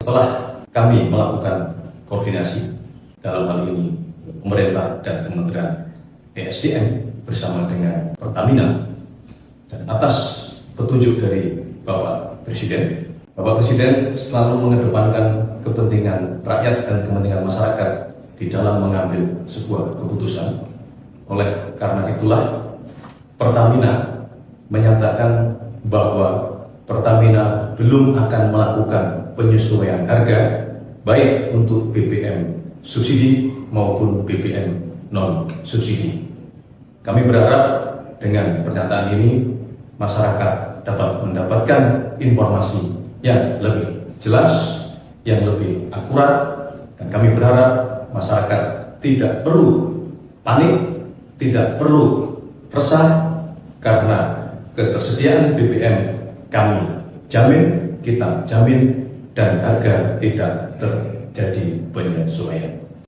setelah kami melakukan koordinasi dalam hal ini pemerintah dan Kementerian ESDM bersama dengan Pertamina dan atas petunjuk dari Bapak Presiden selalu mengedepankan kepentingan rakyat dan kepentingan masyarakat di dalam mengambil sebuah keputusan. Oleh karena itulah Pertamina menyatakan bahwa Pertamina belum akan melakukan penyesuaian harga baik untuk BBM subsidi maupun BBM non subsidi. Kami berharap dengan pernyataan ini masyarakat dapat mendapatkan informasi yang lebih jelas, yang lebih akurat, dan kami berharap masyarakat tidak perlu panik, tidak perlu resah karena ketersediaan BBM kami jamin, kita jamin, dan harga tidak terjadi penyesuaian.